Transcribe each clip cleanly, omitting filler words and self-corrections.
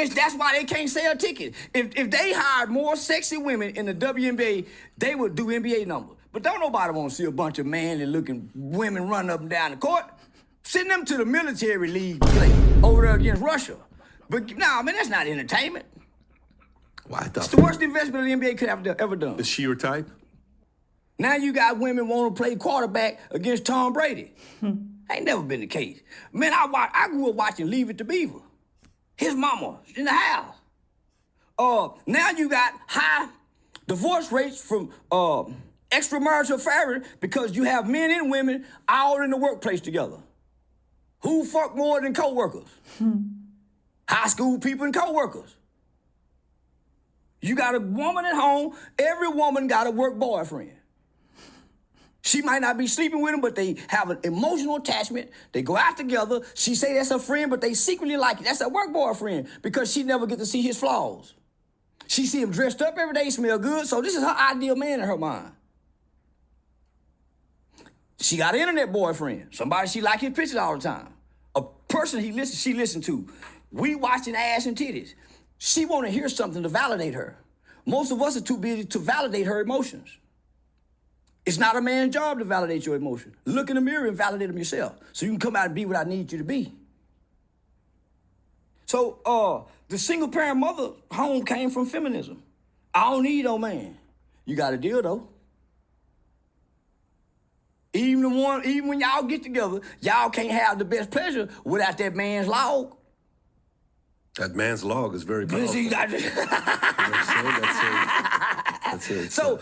That's why they can't sell tickets. If they hired more sexy women in the WNBA, they would do NBA numbers. But don't nobody want to see a bunch of manly-looking women running up and down the court. Send them to the military league to play over there against Russia. But nah, man, that's not entertainment. Well, it's the worst investment the NBA could have ever done. Is she your type? Now you got women want to play quarterback against Tom Brady. Ain't never been the case. Man, I grew up watching Leave It to Beaver. His mama in the house. Now you got high divorce rates from extramarital affairs because you have men and women all in the workplace together. Who fuck more than co-workers? High school people and co-workers. You got a woman at home, every woman got a work boyfriend. She might not be sleeping with him, but they have an emotional attachment. They go out together. She say that's her friend, but they secretly like it. That's her work boyfriend because she never get to see his flaws. She see him dressed up every day, smell good, so this is her ideal man in her mind. She got an internet boyfriend, somebody she like his pictures all the time. A person she listen to. We watching ass and titties. She want to hear something to validate her. Most of us are too busy to validate her emotions. It's not a man's job to validate your emotions. Look in the mirror and validate them yourself so you can come out and be what I need you to be. So the single parent mother home came from feminism. I don't need no man. You got a deal though. Even when y'all get together, y'all can't have the best pleasure without that man's log. That man's log is very powerful. That's it. So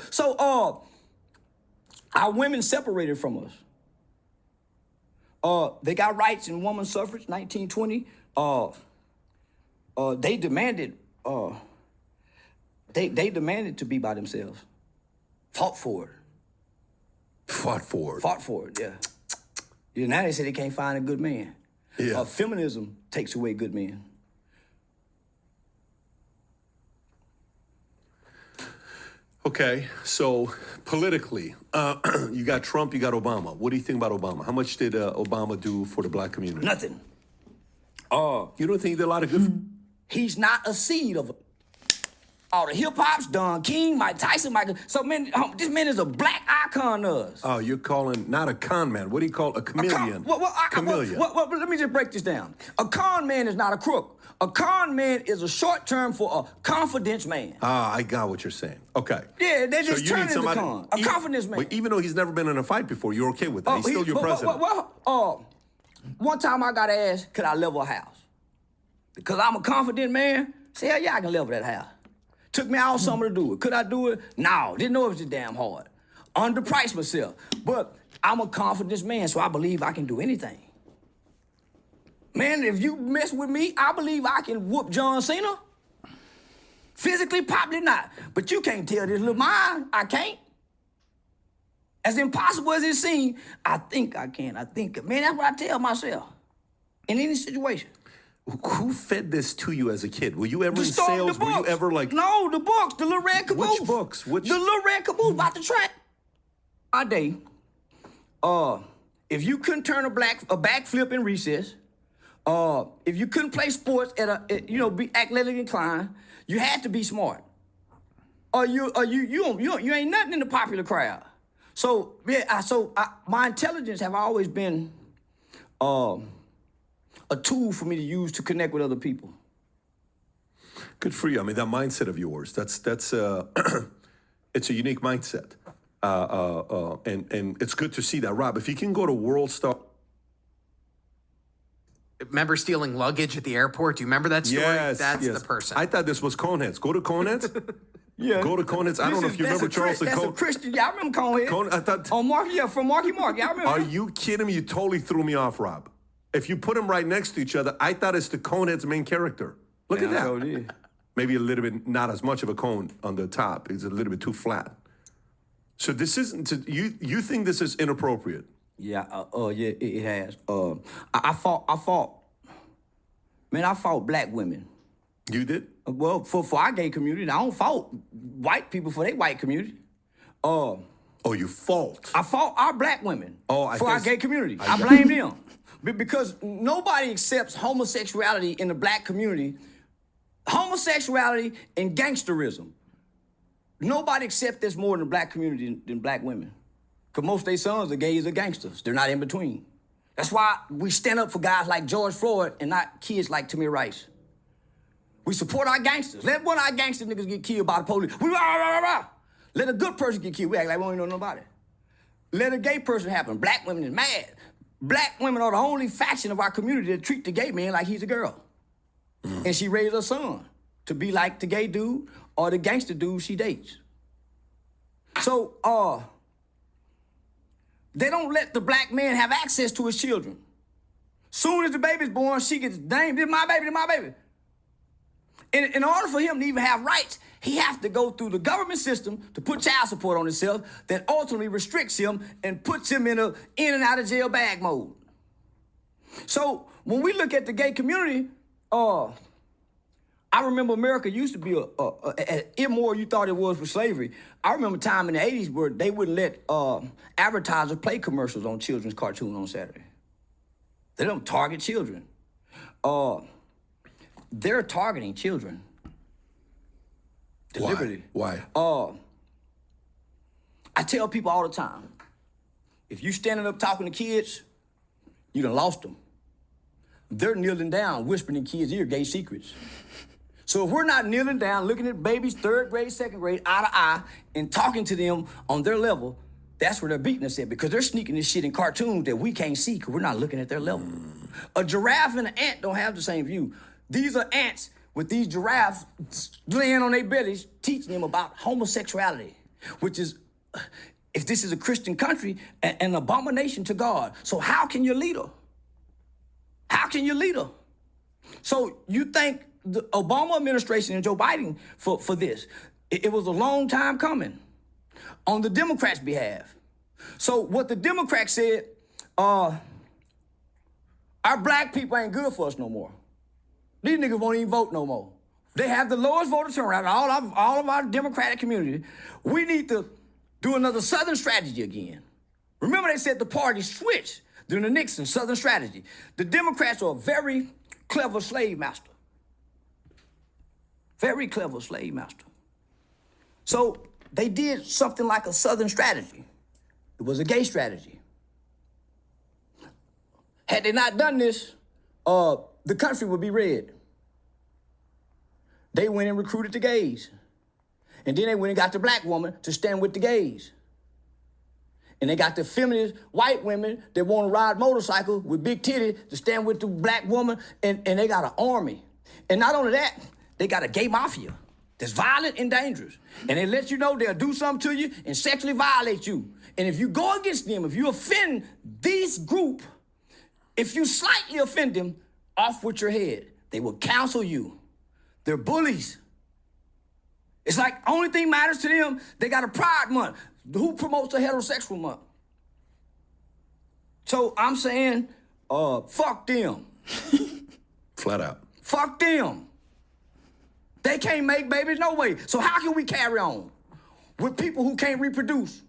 our women separated from us. They got rights in women's suffrage, 1920. They demanded they demanded to be by themselves. Fought for it. Fought for it, yeah. Now they say they can't find a good man. Yeah. Feminism takes away good men. Okay, so politically, you got Trump, you got Obama. What do you think about Obama? How much did Obama do for the black community? Nothing. You don't think he did a lot of good? He's not a seed of all the hip-hop's Don King, Mike Tyson, Michael. So, man, this man is a black icon to us. Oh, you're calling not a con man. What do you call a chameleon? Chameleon. Let me just break this down. A con man is not a crook. A con man is a short term for a confidence man. Ah, I got what you're saying. Okay. Yeah, they just turn into con. A confidence man. But even though he's never been in a fight before, you're okay with that. He's still your president. One time I got asked, could I level a house? Because I'm a confident man. Say, hell yeah, I can level that house. Took me all summer to do it. Could I do it? No, didn't know it was just damn hard. Underpriced myself. But I'm a confidence man, so I believe I can do anything. Man, if you mess with me, I believe I can whoop John Cena. Physically, probably not. But you can't tell this little mind, I can't. As impossible as it seems, I think I can. Man, that's what I tell myself. In any situation. Who fed this to you as a kid? Were you ever in sales? Were you ever like... No, the books, the little red caboose. Which books? The little red caboose about the track. My day, if you couldn't turn a backflip in recess, if you couldn't play sports be athletically inclined, you had to be smart. Or you ain't nothing in the popular crowd. So my intelligence have always been a tool for me to use to connect with other people. Good for you. I mean, that mindset of yours, that's it's a unique mindset. And it's good to see that. Rob, if you can go to World Star. Remember stealing luggage at the airport? Do you remember that story? Yes, That's the person. I thought this was Coneheads. Go to Coneheads. Yeah. Go to Coneheads. I don't know if you remember Charleston. That's a Christian. Yeah, I remember Conehead. I thought. On Marky, yeah, from Marky Mark. Yeah, I remember. Are you kidding me? You totally threw me off, Rob. If you put them right next to each other, I thought it's the Conehead's main character. Look at that. So it is. Maybe a little bit, not as much of a cone on the top. It's a little bit too flat. So this isn't, you think this is inappropriate? Yeah, yeah, it has. I fought black women. You did? Well, for our gay community, I don't fault white people for their white community. Oh, you fought? I fought our black women for our gay community. I blame them. Because nobody accepts homosexuality in the black community Homosexuality and gangsterism. Nobody accepts this more in the black community than black women. Because most of their sons are gays or gangsters. They're not in between. That's why we stand up for guys like George Floyd and not kids like Tamir Rice. We support our gangsters. Let one of our gangster niggas get killed by the police. Let a good person get killed. We act like we don't even know nobody. Let a gay person happen. Black women is mad. Black women are the only faction of our community that treat the gay man like he's a girl. And she raised her son to be like the gay dude or the gangster dude she dates. So, they don't let the black man have access to his children. Soon as the baby's born, she gets named, this my baby, this my baby. In order for him to even have rights, he has to go through the government system to put child support on himself that ultimately restricts him and puts him in in and out of jail bag mode. So when we look at the gay community, I remember America used to be as immoral you thought it was with slavery. I remember a time in the 80s where they wouldn't let advertisers play commercials on children's cartoons on Saturday. They don't target children. They're targeting children. Deliberately. Why? I tell people all the time, if you standing up talking to kids, you done lost them. They're kneeling down, whispering in kids' ear gay secrets. So if we're not kneeling down, looking at babies, third grade, second grade, eye to eye, and talking to them on their level, that's where they're beating us at, because they're sneaking this shit in cartoons that we can't see because we're not looking at their level. A giraffe and an ant don't have the same view. These are ants with these giraffes laying on their bellies, teaching them about homosexuality, which is, if this is a Christian country, an abomination to God. So how can your leader? How can your leader? So you thank the Obama administration and Joe Biden for this. It was a long time coming on the Democrats' behalf. So what the Democrats said, our black people ain't good for us no more. These niggas won't even vote no more. They have the lowest voter turnout in all of our Democratic community. We need to do another Southern strategy again. Remember they said the party switched during the Nixon Southern strategy. The Democrats are a very clever slave master. Very clever slave master. So they did something like a Southern strategy. It was a gay strategy. Had they not done this, the country would be red. They went and recruited the gays. And then they went and got the black woman to stand with the gays. And they got the feminist white women that want to ride motorcycles with big titties to stand with the black woman, and they got an army. And not only that, they got a gay mafia that's violent and dangerous. And they let you know they'll do something to you and sexually violate you. And if you go against them, if you offend this group, if you slightly offend them, off with your head. They will counsel you. They're bullies. It's like only thing matters to them, they got a pride month. Who promotes a heterosexual month? So I'm saying, fuck them. Flat out. Fuck them. They can't make babies no way. So how can we carry on with people who can't reproduce?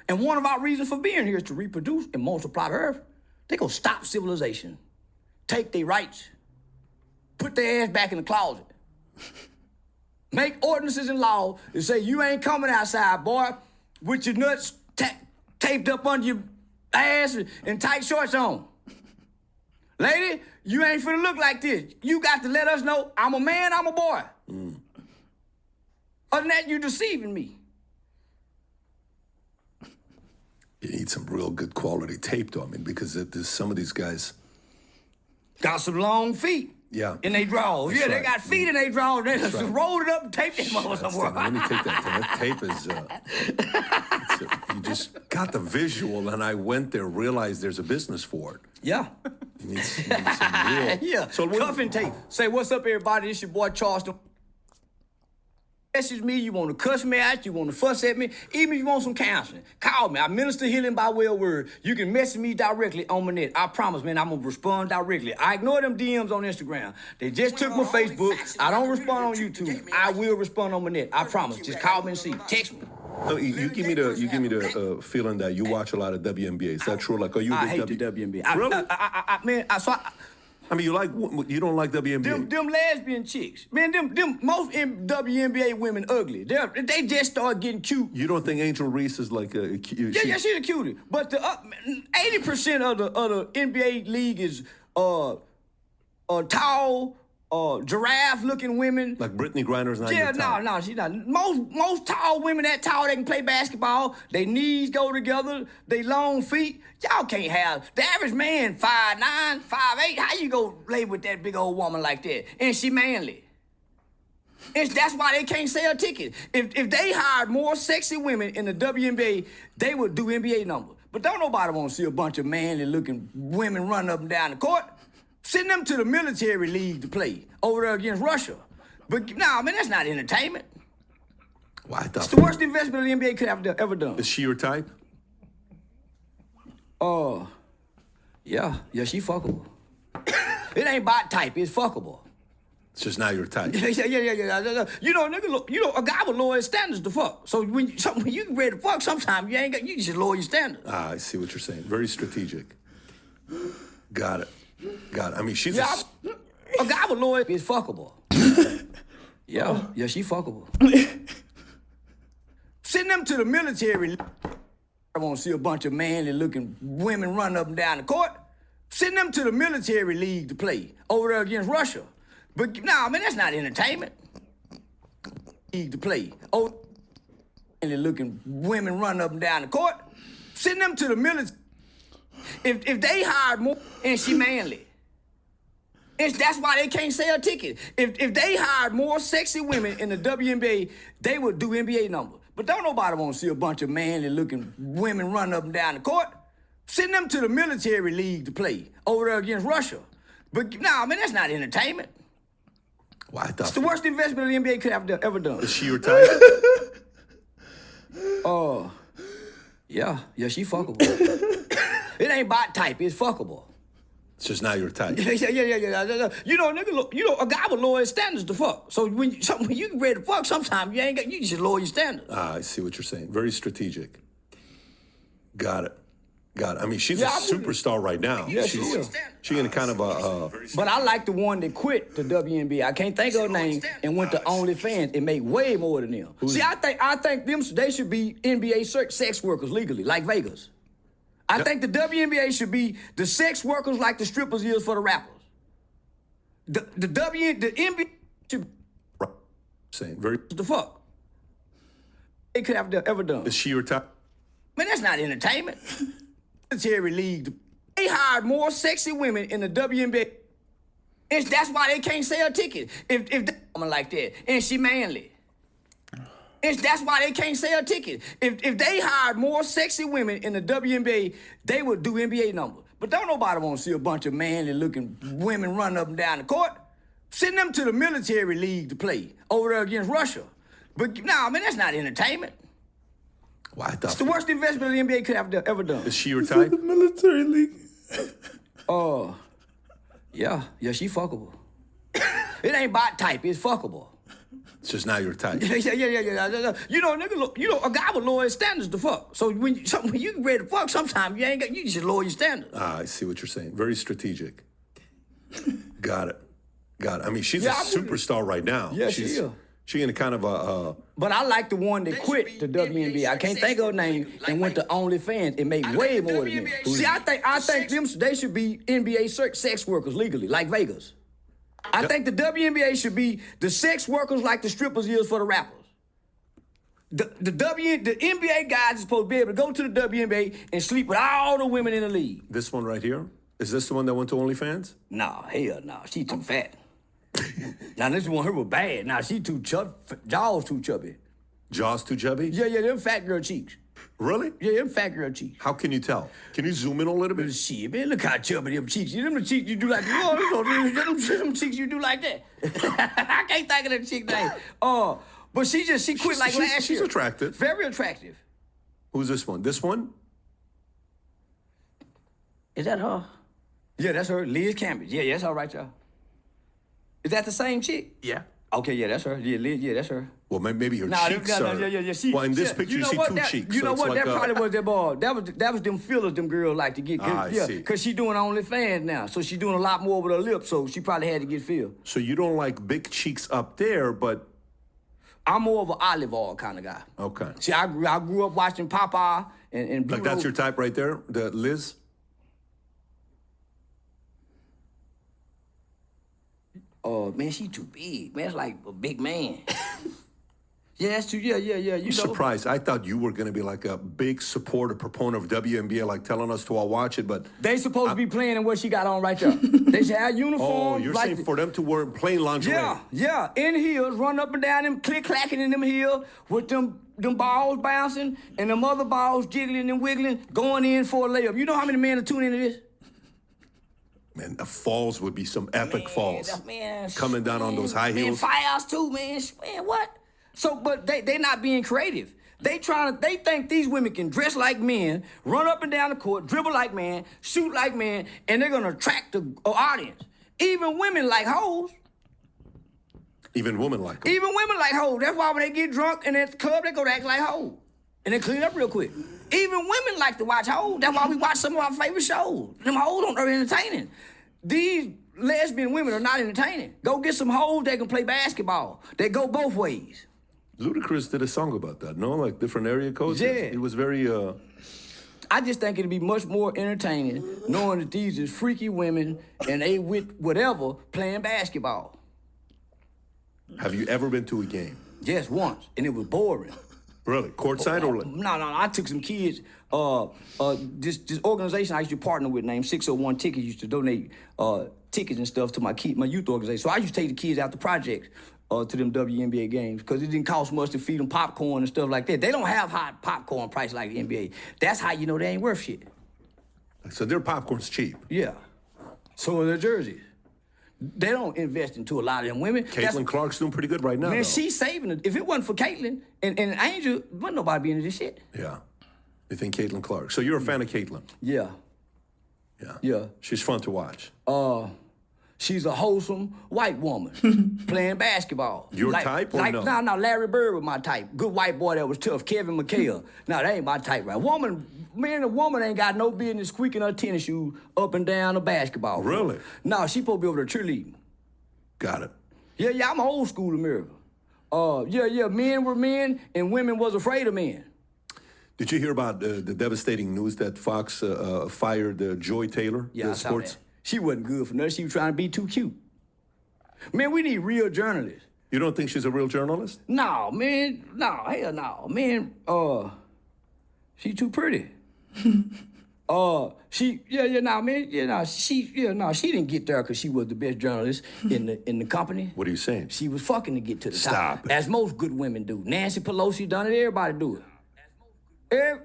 And one of our reasons for being here is to reproduce and multiply the earth. They gonna stop civilization, take their rights, put their ass back in the closet. Make ordinances and law that say you ain't coming outside, boy, with your nuts taped up under your ass and tight shorts on. Lady, you ain't finna look like this. You got to let us know I'm a man, I'm a boy. Other than that, you're deceiving me. You need some real good quality tape, though. I mean, because there's some of these guys got some long feet. Yeah. In they drawers. Yeah, right. They got feet in they drawers. They just rolled it up and taped them over somewhere. Let me take that. That tape is, you just got the visual, and I went there, realized there's a business for it. Yeah. You need some real... Yeah. So cuffing tape. Say, what's up, everybody? This your boy, Charleston. Message me, you want to cuss me out, you want to fuss at me, even if you want some counseling, call me. I minister healing by way of word. You can message me directly on my net. I promise, man, I'm going to respond directly. I ignore them DMs on Instagram. They just took my Facebook. I don't respond on YouTube. I will respond on my net. I promise. Just call me and see. Text me. No, you give me the feeling that you watch a lot of WNBA. Is that true? Like, are you? I hate the WNBA. Really? Man, I mean, you don't like WNBA. Them lesbian chicks. Man, them most WNBA women ugly. They just start getting cute. You don't think Angel Reese is like a cute? Yeah, she's a cutie. But the 80% of the NBA league is tall, giraffe-looking women. Like Brittany Griner's not Yeah, your type. no, she's not. Most tall women that tall, they can play basketball. Their knees go together. They long feet. Y'all can't have the average man 5'9", 5'8". How you go lay with that big old woman like that? And she manly. And that's why they can't sell tickets. If they hired more sexy women in the WNBA, they would do NBA numbers. But don't nobody want to see a bunch of manly-looking women run up and down the court. Send them to the military league to play over there against Russia. But no, man, that's not entertainment. Well, I thought It's the worst investment the NBA could have ever done. Is she your type? Yeah, she fuckable. It ain't about type, it's fuckable. It's just not your type. Yeah. You know, nigga, a guy would lower his standards to fuck. So when you ready to fuck, sometimes you just lower your standards. I see what you're saying. Very strategic. Got it. I mean, she's A guy would lower is fuckable. Yeah, she fuckable. Send them to the military. I want to see a bunch of manly-looking women run up and down the court. Send them to the military league to play over there against Russia. But no, man, that's not entertainment. League to play. Manly-looking women run up and down the court. Send them to the military. If they hired more, and she manly. That's why they can't sell tickets. If they hired more sexy women in the WNBA, they would do NBA numbers. But don't nobody want to see a bunch of manly-looking women run up and down the court. Send them to the military league to play over there against Russia. But no, man, that's not entertainment. Well, I thought It's the worst investment the NBA could have ever done. Is she your type? Yeah, she fuckable. It ain't about type, it's fuckable. It's just not your type. Yeah. You know, nigga, a guy would lower his standards to fuck. So when you ready to fuck, sometimes you just lower your standards. I see what you're saying. Very strategic. Got it. I mean, she's a superstar right now. Yeah, she is. She's in a kind of a... But I like the one that quit the WNBA. I can't think of her name and went to OnlyFans and made way more than them. See, I think they should be NBA sex workers legally, like Vegas. I think the WNBA should be the sex workers like the strippers is for the rappers. The NBA should be saying very... the fuck they could have ever done. Is she your type? Man, that's not entertainment. Military league. They hired more sexy women in the WNBA. That's why they can't sell tickets. If they woman like that, and she manly. That's why they can't sell tickets. If they hired more sexy women in the WNBA, they would do NBA numbers. But don't nobody want to see a bunch of manly-looking women run up and down the court. Send them to the military league to play over there against Russia. But no, man, that's not entertainment. Well, I thought It's the worst investment the NBA could have ever done. Is she your type? The military league. Yeah, she fuckable. It ain't about type, it's fuckable. It's just not your type. Yeah. You know, nigga, a guy would lower his standards to fuck. So when you ready to fuck, sometimes you just lower your standards. I see what you're saying. Very strategic. Got it. I mean, she's a superstar right now. Yeah, she is. She's in a kind of a... But I like the one that quit the WNBA. I can't think of her name and went to OnlyFans and made way more than them. See, I think they should be NBA sex workers legally, like Vegas. I think the WNBA should be the sex workers like the strippers is for the rappers. The NBA guys are supposed to be able to go to the WNBA and sleep with all the women in the league. This one right here? Is this the one that went to OnlyFans? Nah, hell no. She too fat. Now, this one, her was bad. Now, she too chubby. Jaws too chubby. Jaws too chubby? Yeah, them fat girl cheeks. Really? Yeah, them fat girl cheeks. How can you tell? Can you zoom in a little bit? Shit, man, look how chubby them cheeks. Them the cheeks you do like that. Them cheeks you do like that. I can't think of that chick name. But she quit last year. She's attractive. Very attractive. Who's this one? This one? Is that her? Yeah, that's her. Liz Cambridge. Yeah, that's her right there. Is that the same chick? Yeah. Okay, yeah, that's her. Yeah, Liz, yeah, that's her. Well, maybe her Nah, cheeks yeah, are. yeah. Well, in this picture, you see two cheeks. You so know it's what? like, That probably was them ball. That was them fillers them girls like to get. I Yeah, see. because she doing OnlyFans now, so she doing a lot more with her lips. So she probably had to get filled. So you don't like big cheeks up there, but I'm more of an olive oil kind of guy. okay. See, I grew up watching Popeye and Blue Like that's Rose. your type right there, the Liz. Oh man, she too big. Man, it's like a big man. Yeah, that's too. Yeah. You I'm know. surprised. I thought you were going to be like a big supporter, proponent of WNBA, like telling us to all watch it, but. They supposed to be playing in what she got on right there. They should have uniforms. Oh, you're like saying for them to wear plain lingerie? Yeah, in heels, run up and down them, click-clacking in them heels with them balls bouncing and them other balls jiggling and wiggling, going in for a layup. You know how many men are tuning into this? Man, the falls would be some epic falls. Man, coming down on those high heels. Man, fires too, man. Man, what? So, but they not being creative. They think these women can dress like men, run up and down the court, dribble like men, shoot like men, and they're gonna attract the audience. Even women like hoes. Even women like them. Even women like hoes. That's why when they get drunk and at the club, they go to act like hoes. And they clean up real quick. Even women like to watch hoes. That's why we watch some of our favorite shows. Them hoes are entertaining. These lesbian women are not entertaining. Go get some hoes that can play basketball. They go both ways. Ludacris did a song about that, no? Like different area codes? Yeah. It was very, I just think it'd be much more entertaining knowing that these is freaky women and they with whatever playing basketball. Have you ever been to a game? Just once, and it was boring. Really? Courtside or? No. I took some kids. This organization I used to partner with named 601 Tickets used to donate tickets and stuff to my youth organization. So I used to take the kids out to projects to them WNBA games because it didn't cost much to feed them popcorn and stuff like that. They don't have high popcorn price like the NBA. That's how you know they ain't worth shit. So their popcorn's cheap. Yeah. So are their jerseys. They don't invest into a lot of them women. Caitlin Clark's doing pretty good right now, Man, though. she's saving it. If it wasn't for Caitlin and Angel, wouldn't nobody be into this shit. Yeah. You think Caitlin Clark. So you're a fan of Caitlin? Yeah. Yeah. She's fun to watch. She's a wholesome white woman playing basketball. Your type or no? No, Larry Bird was my type. Good white boy that was tough. Kevin McHale. No, that ain't my type, right? A woman ain't got no business squeaking her tennis shoes up and down the basketball court. Really? No, she supposed to be over there cheerleading. Got it. Yeah, I'm old school America. Men were men and women was afraid of men. Did you hear about the devastating news that Fox fired Joy Taylor? Yeah, the I saw sports? that. She wasn't good for nothing. She was trying to be too cute. Man, we need real journalists. You don't think she's a real journalist? No, man. No, hell no. Man, she too pretty. She didn't get there because she was the best journalist in the company. What are you saying? She was fucking to get to the top. Stop it. As most good women do. Nancy Pelosi done it, everybody do it.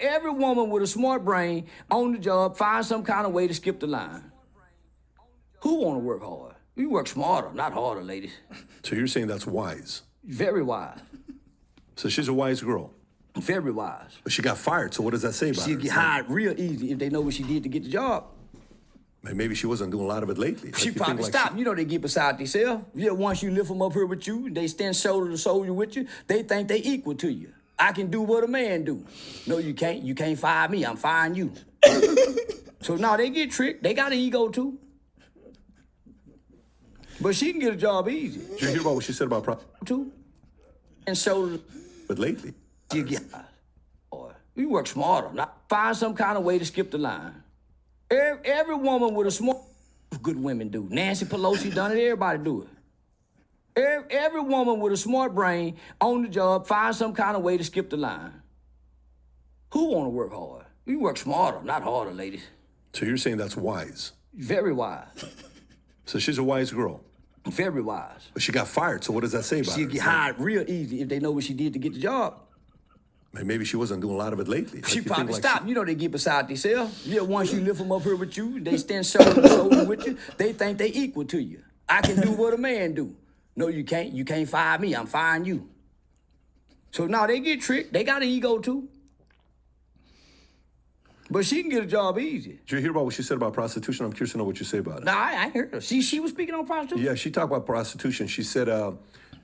Every woman with a smart brain on the job finds some kind of way to skip the line. Who want to work hard? You work smarter, not harder, ladies. So you're saying that's wise. Very wise. So she's a wise girl. Very wise. But she got fired, so what does that say about She'll her? get hired real easy if they know what she did to get the job. Maybe she wasn't doing a lot of it lately. She Like, you probably think, like, stopped. You know they get beside themselves. Yeah, once you lift them up here with you, they stand shoulder to shoulder with you, they think they equal to you. I can do what a man do. No, you can't. You can't fire me. I'm firing you. So now they get tricked. They got an ego too. But she can get a job easy. Did you hear about what she said about Too. And shoulder. But lately? You get. Or you work smarter. Not find some kind of way to skip the line. Every woman with a smart. Good women do. Nancy Pelosi done it. Everybody do it. Every woman with a smart brain on the job finds some kind of way to skip the line. Who want to work hard? You work smarter, not harder, ladies. So you're saying that's wise. Very wise. So she's a wise girl. Very wise. But she got fired, so what does that say about She'll her? get hired real easy if they know what she did to get the job. Maybe she wasn't doing a lot of it lately. She Like, you probably think, like, stopped. You know they get beside themselves. Yeah, once you lift them up here with you, they stand shoulder to shoulder with you, they think they equal to you. I can do what a man do. No, you can't. You can't fire me. I'm firing you. So now they get tricked. They got an ego too. But she can get a job easy. Did you hear about what she said about prostitution? I'm curious to know what you say about it. Nah, I ain't heard her. See, she was speaking on prostitution. Yeah, she talked about prostitution. She said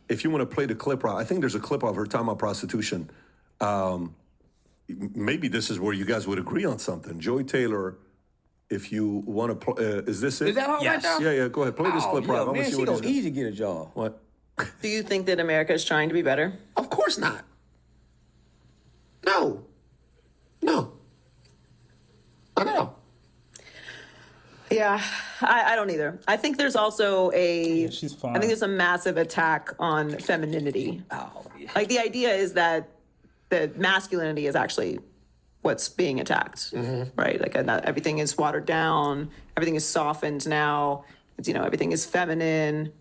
if you want to play the clip, I think there's a clip of her talking about prostitution. Maybe this is where you guys would agree on something. Joy Taylor, if you want to, is this it? Is that all Yes. right there? Yeah, go ahead. Play this clip, Rob. I man, want to see she what gonna he's easy get a job. What? Do you think that America is trying to be better? Of course not. No. No. Not at all. Yeah, I don't either. I think there's also she's fine. I think there's a massive attack on femininity. Oh, yeah. Like the idea is that masculinity is actually what's being attacked, right? Like everything is watered down, everything is softened now. It's, everything is feminine.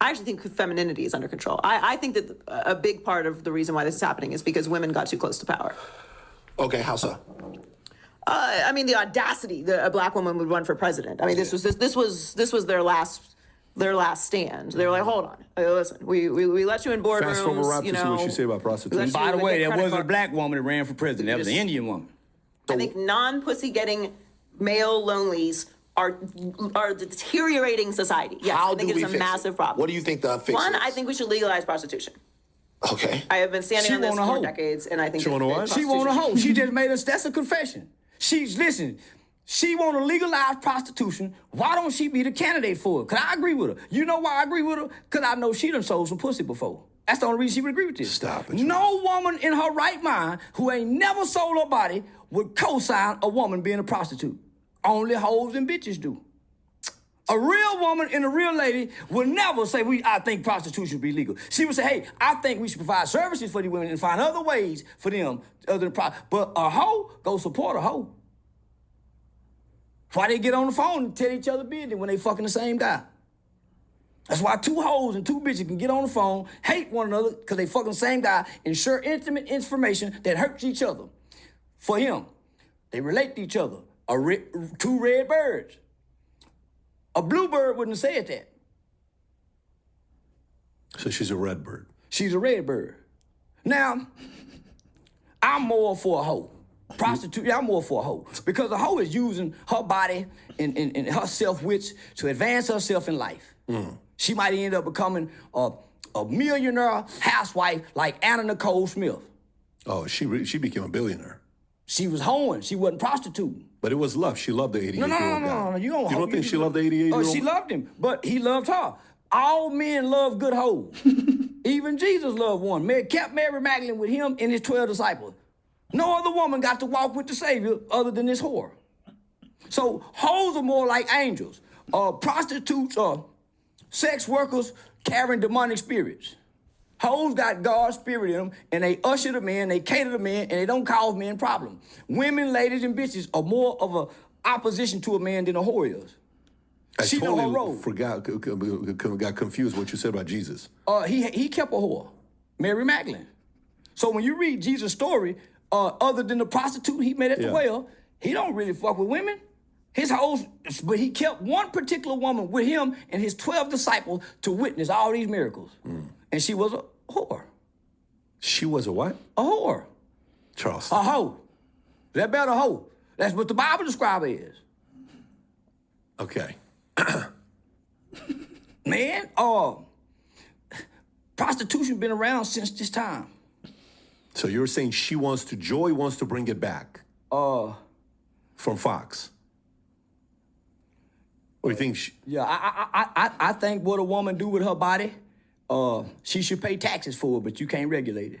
I actually think femininity is under control. I think that a big part of the reason why this is happening is because women got too close to power. Okay, how so? I mean, the audacity that a black woman would run for president. I mean, this was their last stand. They were like, hold on, listen, we let you in boardrooms. Fast forward, Rob, to see what you say about prostitution. By the way, there credit wasn't a card. black woman that ran for president. That was an Indian woman. I think non-pussy getting male lonelies are deteriorating society. Yes, How I think do it we is a fix massive it? problem. What do you think the fix One, is? I think we should legalize prostitution. Okay. I have been standing She on this want a for hoe. decades, and I think She want a what? She want a hoe. She just made us. That's a confession. She want to legalize prostitution. Why don't she be the candidate for it? Cause I agree with her. You know why I agree with her? Cause I know she done sold some pussy before. That's the only reason she would agree with this. Stop it. No woman in her right mind who ain't never sold her body would co-sign a woman being a prostitute. Only hoes and bitches do. A real woman and a real lady would never say, I think prostitution should be legal. She would say, hey, I think we should provide services for these women and find other ways for them other than prostitution. But a hoe, go support a hoe. Why they get on the phone and tell each other business when they fucking the same guy? That's why two hoes and two bitches can get on the phone, hate one another because they fucking the same guy, and share intimate information that hurts each other. For him, they relate to each other. Two red birds. A bluebird wouldn't have said that. So she's a red bird. She's a red bird. Now, I'm more for a hoe. Prostitute, I'm more for a hoe. Because a hoe is using her body and her self-wits to advance herself in life. She might end up becoming a millionaire housewife like Anna Nicole Smith. Oh, she became a billionaire. She was hoeing. She wasn't prostituting. But it was love. She loved the 88-year-old guy. No. You don't think she loved the 88-year-old? Oh, she loved him, but he loved her. All men love good hoes. Even Jesus loved one. Kept Mary Magdalene with him and his 12 disciples. No other woman got to walk with the Savior other than this whore. So hoes are more like angels. Prostitutes are sex workers carrying demonic spirits. Hoes got God's spirit in them, and they usher the men, they cater the men, and they don't cause men problems. Women, ladies, and bitches are more of an opposition to a man than a whore is. She know her role. Got confused what you said about Jesus. He kept a whore, Mary Magdalene. So when you read Jesus' story, other than the prostitute he met at the well, he don't really fuck with women. His hoes, but he kept one particular woman with him and his 12 disciples to witness all these miracles. And she was a whore. She was a what? A whore. Charleston. A hoe. That better hoe. That's what the Bible describes it as. Okay. Man, prostitution been around since this time. So you're saying Joy wants to bring it back? From Fox? Or you think I think what a woman do with her body, she should pay taxes for it, but you can't regulate it.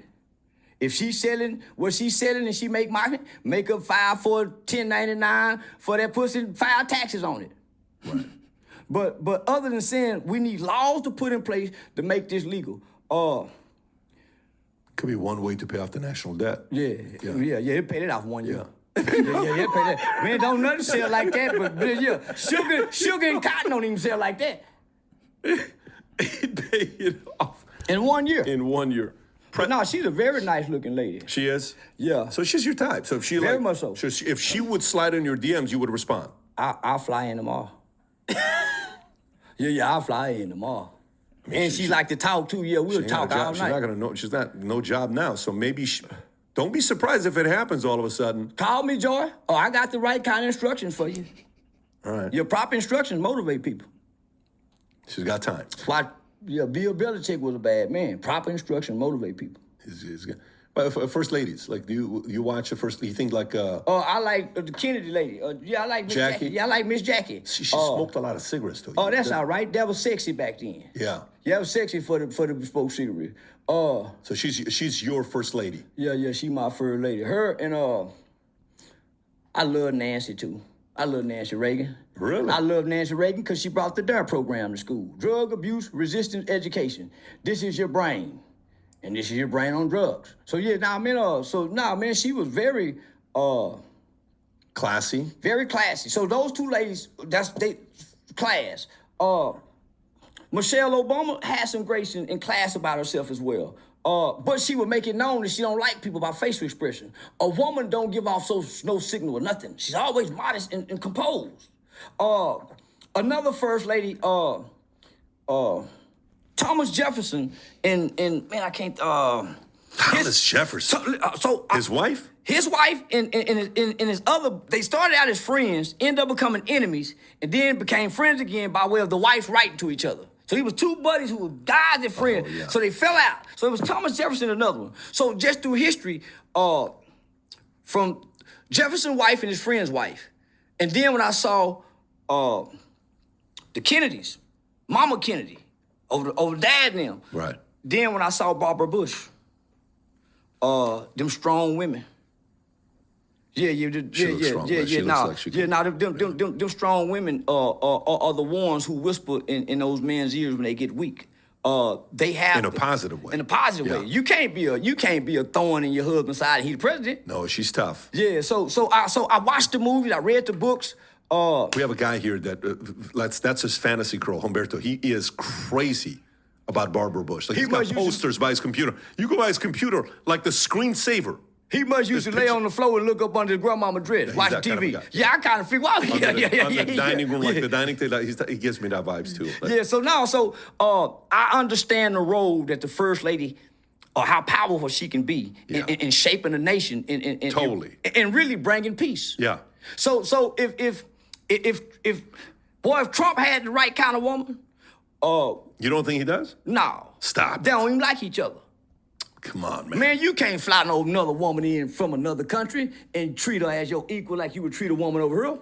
If she's selling what she's selling and she make money, make her file for 1099 for that pussy, file taxes on it. Right. But other than saying we need laws to put in place to make this legal. Could be one way to pay off the national debt. Yeah, it paid it off 1 year. Yeah, it paid that. Man, don't nothing sell like that, but yeah, sugar and cotton don't even sell like that. It paid it off. In 1 year. In 1 year. But no, she's a very nice looking lady. She is? Yeah. So she's your type. So if she Very much so. If she would slide in your DMs, you would respond. I'll fly in tomorrow. I'll fly in tomorrow. And she like to talk too. Yeah, we'll talk all She's night. not gonna know. She's not no job now. So maybe don't be surprised if it happens all of a sudden. Call me, Joy. Oh, I got the right kind of instructions for you. All right. Your proper instructions motivate people. She's got time. That's why Yeah, Bill Belichick was a bad man. Proper instruction motivate people. Is good. But first ladies, like, do you watch the first? Do you think like I like the Kennedy lady. Yeah, I like Miss Jackie? Jackie. Yeah, I like Miss Jackie. she smoked a lot of cigarettes though? Oh, that's all right. That was sexy back then. Yeah. Yeah, that was sexy for the bespoke cigarette. So she's your first lady. Yeah, she my first lady. Her and I love Nancy too. I love Nancy Reagan. Really? I love Nancy Reagan because she brought the DARE program to school. Drug abuse resistant education. This is your brain. And this is your brain on drugs. So yeah, man, she was very Classy. very classy. So those two ladies, class. Michelle Obama had some grace and class about herself as well. But she would make it known that she don't like people by facial expression. A woman don't give off no signal or nothing. She's always modest and composed. Another first lady, Thomas Jefferson and man, I can't. Thomas Jefferson. His wife. His wife and his other, they started out as friends, ended up becoming enemies, and then became friends again by way of the wives writing to each other. So he was two buddies who were guys and friends. yeah. So they fell out. So it was Thomas Jefferson and another one. So just through history, from Jefferson's wife and his friend's wife, and then when I saw the Kennedys, Mama Kennedy, over Dad and them. Right. Then when I saw Barbara Bush, them strong women. Yeah. Them strong women are the ones who whisper in those men's ears when they get weak. They have In a positive way. In a positive way. You can't be a thorn in your husband's side and he's the president. No, she's tough. Yeah. So I watched the movies. I read the books. We have a guy here that's his fantasy crow, Humberto. He is crazy about Barbara Bush. Like, he's got posters by his computer. You go by his computer like the screensaver. He must used to lay on the floor and look up under his grandmama dress, watch that kind of TV. a guy. Yeah, I kind of figure out. On the dining room, like the dining table, he gives me that vibes too. Like, Yeah, so I understand the role that the first lady, or how powerful she can be in shaping a nation, Totally. and really bringing peace. Yeah. So if Trump had the right kind of woman, You don't think he does? no. Stop. They don't even like each other. Come on, man. Man, you can't fly no another woman in from another country and treat her as your equal like you would treat a woman over here.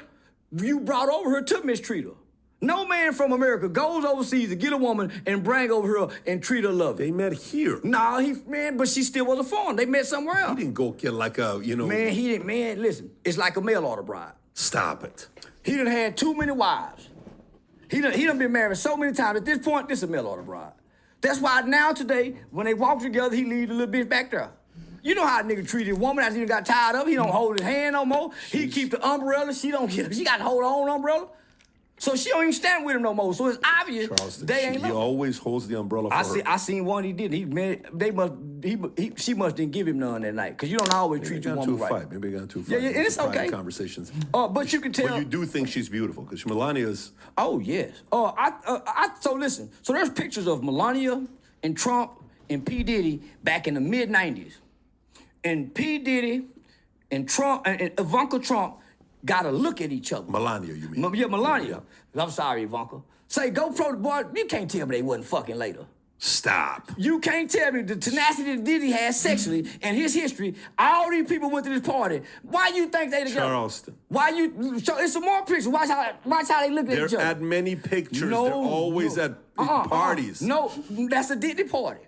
You brought over her to mistreat her. No man from America goes overseas to get a woman and bring over her and treat her loving. They met here. Nah, but she still was a foreign. They met somewhere else. He didn't go get like a, Man, he didn't. Man, listen, it's like a mail order bride. Stop it. He done had too many wives. He done been married so many times. At this point, this is a mail order bride. That's why now today, when they walk together, he leave the little bitch back there. You know how a nigga treat his woman after he got tired of. He don't hold his hand no more. He keep the umbrella. She got to hold her own umbrella. So she don't even stand with him no more. So it's obvious Charleston, they ain't he love. always holds the umbrella for her. I seen one he didn't. She must didn't give him none that night. Because you don't always treat your woman right. Maybe they got into a fight. Yeah, and it's Private okay. Conversations. But you can tell. But you do think she's beautiful because Melania's. Oh yes. So listen. So there's pictures of Melania and Trump and P. Diddy back in the mid-90s. And P. Diddy and Trump and Ivanka Trump got to look at each other. Melania, you mean? Yeah, Melania. I'm sorry, Ivanka. Say, go pro the boy. You can't tell me they wasn't fucking later. Stop. You can't tell me the tenacity that Diddy has sexually and his history. All these people went to this party. Why you think they together? Charleston. So it's some more pictures. Watch how they look at each other. They're at many pictures. No, They're always at parties. No, that's a Diddy party.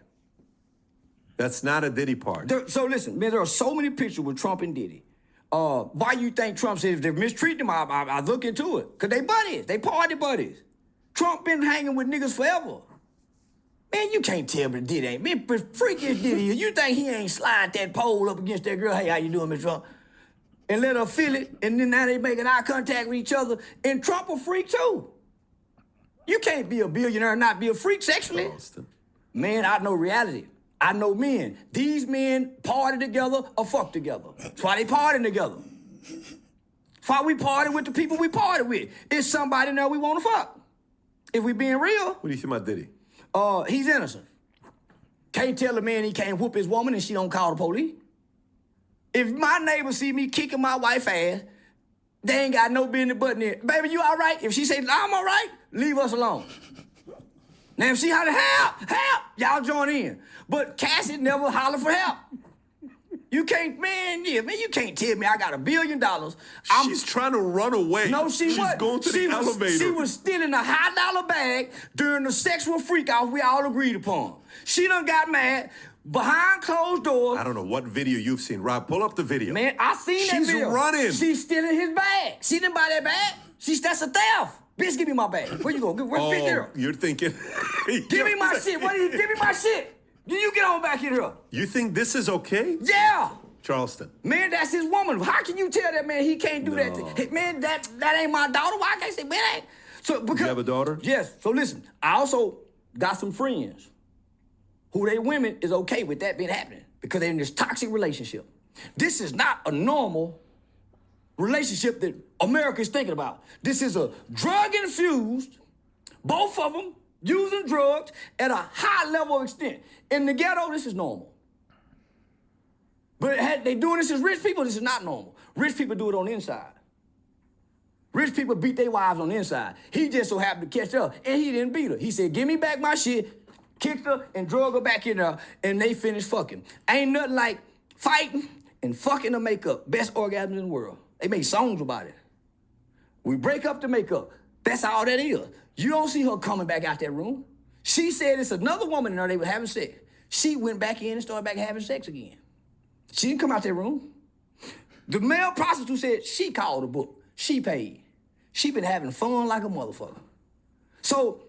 That's not a Diddy party. So listen, man, there are so many pictures with Trump and Diddy. Why you think Trump said if they're mistreating him, I look into it? Because they buddies. They party buddies. Trump been hanging with niggas forever. Man, you can't tell me Diddy ain't. Man, freak is Diddy. You think he ain't slide that pole up against that girl? Hey, how you doing, Mr. Trump? And let her feel it, and then now they making eye contact with each other. And Trump a freak too. You can't be a billionaire and not be a freak sexually. Charleston. Man, I know reality. I know men. These men party together or fuck together. That's why they party together. That's why we party with the people we party with. It's somebody there we want to fuck. If we being real, What do you think about Diddy? he's innocent. Can't tell a man he can't whoop his woman and she don't call the police. If my neighbor see me kicking my wife ass, they ain't got no business butting it. Baby, you all right? If she say, I'm all right, leave us alone. Now, if she hollered, help, y'all join in. But Cassie never hollered for help. You can't, you can't tell me I got $1 billion. She's trying to run away. No, she's going to the elevator. She was stealing a high-dollar bag during the sexual freak-off we all agreed upon. She done got mad behind closed doors. I don't know what video you've seen. Rob, pull up the video. Man, I seen that video. She's running. She's stealing his bag. She didn't buy that bag. That's a theft. Bitch, give me my bag. Where you going? Where's Big Girl? You're thinking. Give me my shit. Give me my shit. You get on back in here. You think this is okay? Yeah. Charleston. Man, that's his woman. How can you tell that man he can't do that? Man, that ain't my daughter. Why can't I say, man, ain't? So, because, you have a daughter? Yes. So listen, I also got some friends who they women is okay with that being happening because they're in this toxic relationship. This is not a normal relationship that America is thinking about. This is a drug-infused, both of them using drugs at a high level of extent. In the ghetto, this is normal. But they doing this as rich people, this is not normal. Rich people do it on the inside. Rich people beat their wives on the inside. He just so happened to catch her, and he didn't beat her. He said, give me back my shit, kicked her, and drug her back in there, and they finished fucking. Ain't nothing like fighting and fucking to make up. Best orgasm in the world. They made songs about it. We break up to make up. That's all that is. You don't see her coming back out that room. She said it's another woman in there they were having sex. She went back in and started back having sex again. She didn't come out that room. The male prostitute said she called the book. She paid. She been having fun like a motherfucker. So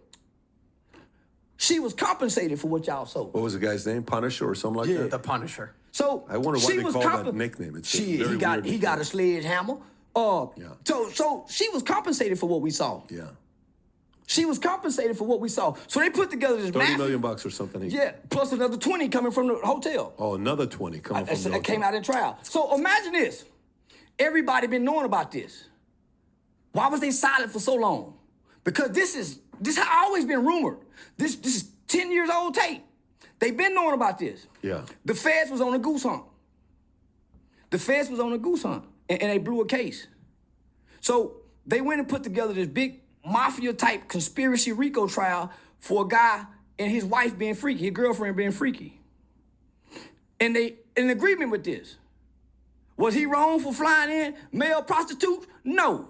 she was compensated for what y'all sold. What was the guy's name? Punisher or something like that? The Punisher. So I wonder why they call that nickname. It's he got a sledgehammer. So she was compensated for what we saw. Yeah. She was compensated for what we saw. So they put together this $30 million or something. Yeah, plus another 20 coming from the hotel. Oh, another 20 coming from the hotel. That came out in trial. So imagine this. Everybody been knowing about this. Why was they silent for so long? Because this has always been rumored. This is 10 years old tape. They've been knowing about this. Yeah. The feds was on a goose hunt. And they blew a case. So they went and put together this big mafia-type conspiracy RICO trial for a guy and his wife being freaky, his girlfriend being freaky. And they in agreement with this. Was he wrong for flying in male prostitutes? No.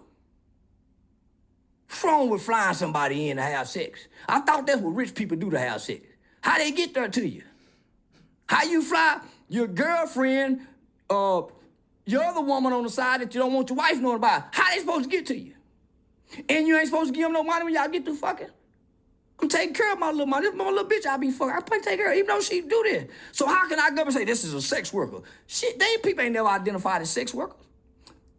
What's wrong with flying somebody in to have sex? I thought that's what rich people do to have sex. How they get there to you? How you fly your girlfriend, your other woman on the side that you don't want your wife knowing about? How they supposed to get to you? And you ain't supposed to give them no money when y'all get through fucking. I'm taking care of my little money. This my little bitch I be fucking. I probably take care of her, even though she do this. So how can I go and say this is a sex worker? Shit, people ain't never identified as sex workers.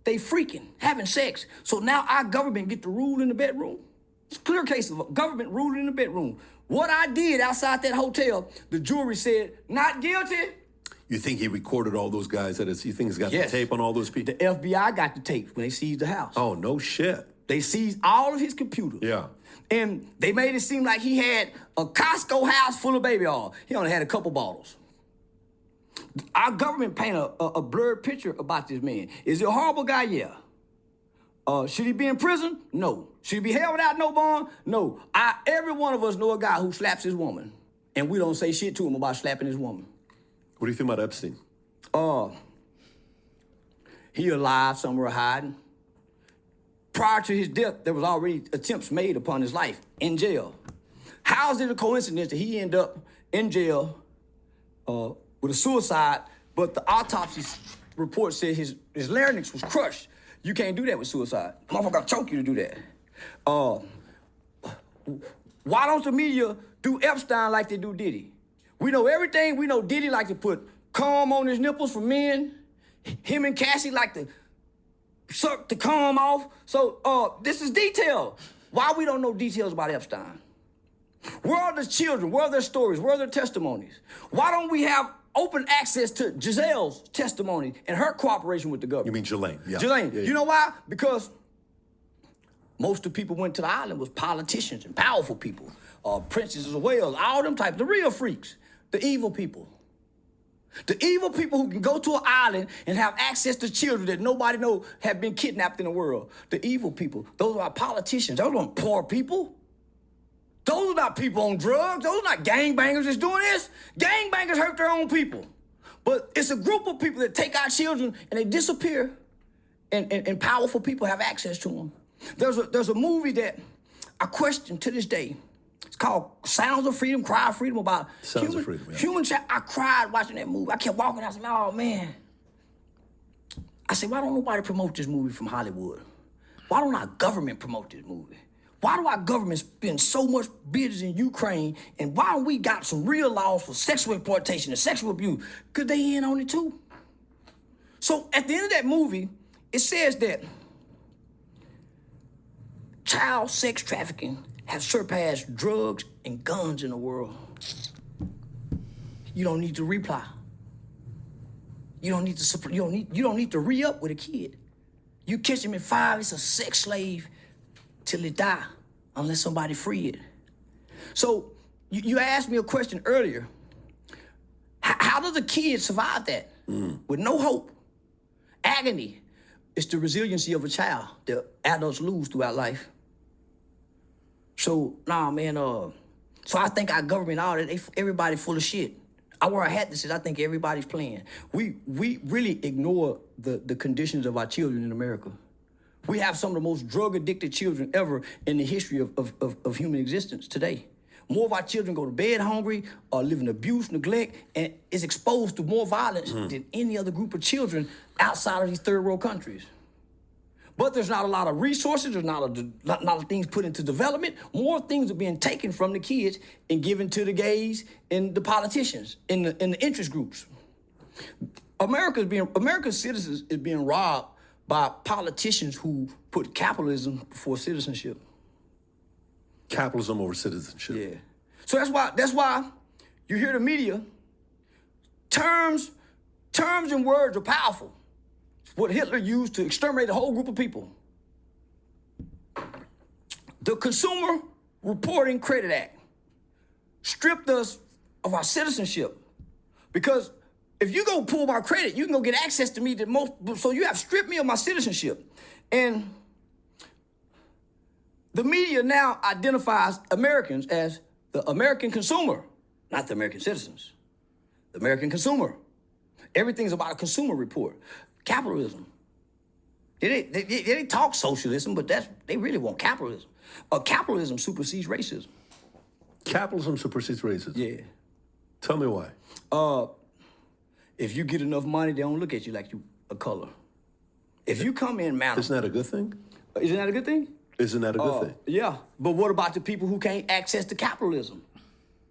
They freaking, having sex. So now our government get to rule in the bedroom. It's a clear case of government ruling in the bedroom. What I did outside that hotel, the jury said, not guilty. You think he recorded all those guys? You think he's got the tape on all those people? The FBI got the tape when they seized the house. Oh, no shit. They seized all of his computers. Yeah. And they made it seem like he had a Costco house full of baby oil. He only had a couple bottles. Our government painted a blurred picture about this man. Is he a horrible guy? Yeah. Should he be in prison? No. Should he be held without no bond? No. Every one of us know a guy who slaps his woman, and we don't say shit to him about slapping his woman. What do you think about Epstein? He alive somewhere hiding. Prior to his death, there was already attempts made upon his life in jail. How is it a coincidence that he ended up in jail with a suicide, but the autopsy report said his larynx was crushed? You can't do that with suicide. Motherfucker choke you to do that. Why don't the media do Epstein like they do Diddy? We know everything. We know Diddy like to put cum on his nipples for men. Him and Cassie like to suck the cum off. So this is detail. Why we don't know details about Epstein? Where are the children? Where are their stories? Where are their testimonies? Why don't we have open access to Giselle's testimony and her cooperation with the government? You mean Ghislaine? Yeah. Ghislaine. Yeah, yeah. You know why? Because most of the people went to the island was politicians and powerful people, princesses of Wales, all them types, the real freaks, the evil people. The evil people who can go to an island and have access to children that nobody knows have been kidnapped in the world. The evil people, those are our politicians. Those aren't poor people. Those are not people on drugs. Those are not gangbangers that's doing this. Gangbangers hurt their own people. But it's a group of people that take our children and they disappear, and powerful people have access to them. There's a movie that I question to this day. It's called Sounds of Freedom, Cry of Freedom, about Sounds of Freedom, yeah. I cried watching that movie. I kept walking. I said, oh, man. I said, why don't nobody promote this movie from Hollywood? Why don't our government promote this movie? Why do our government spend so much billions in Ukraine, and why don't we got some real laws for sexual exploitation and sexual abuse? Because they in on it too. So at the end of that movie, it says that child sex trafficking have surpassed drugs and guns in the world. You don't need to reply. You don't need to re-up with a kid. You catch him at 5, it's a sex slave till it die, unless somebody free it. So you asked me a question earlier. How does a kid survive that? With no hope, agony? It's the resiliency of a child that adults lose throughout life. So, nah, man, so I think our government, all that, everybody full of shit. I wear a hat that says I think everybody's playing. We really ignore the conditions of our children in America. We have some of the most drug-addicted children ever in the history of human existence today. More of our children go to bed hungry or live in abuse, neglect, and is exposed to more violence than any other group of children outside of these third world countries. But there's not a lot of resources, there's not a lot of things put into development. More things are being taken from the kids and given to the gays and the politicians and the interest groups. America's citizens is being robbed by politicians who put capitalism before citizenship. Capitalism over citizenship. Yeah. So that's why you hear the media, terms and words are powerful. It's what Hitler used to exterminate a whole group of people. The Consumer Reporting Credit Act stripped us of our citizenship, because if you go pull my credit, you can go get access to me so you have stripped me of my citizenship. And the media now identifies Americans as the American consumer, not the American citizens. The American consumer. Everything's about a consumer report. Capitalism. They talk socialism, but they really want capitalism. Capitalism supersedes racism. Capitalism supersedes racism? Yeah. Tell me why. If you get enough money, they don't look at you like you a color. If you come in mountain... Isn't that a good thing? Isn't that a good thing? Isn't that a good thing? Yeah. But what about the people who can't access to capitalism?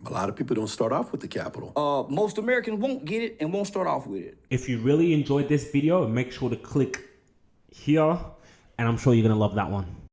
A lot of people don't start off with the capital. Most Americans won't get it and won't start off with it. If you really enjoyed this video, make sure to click here, and I'm sure you're going to love that one.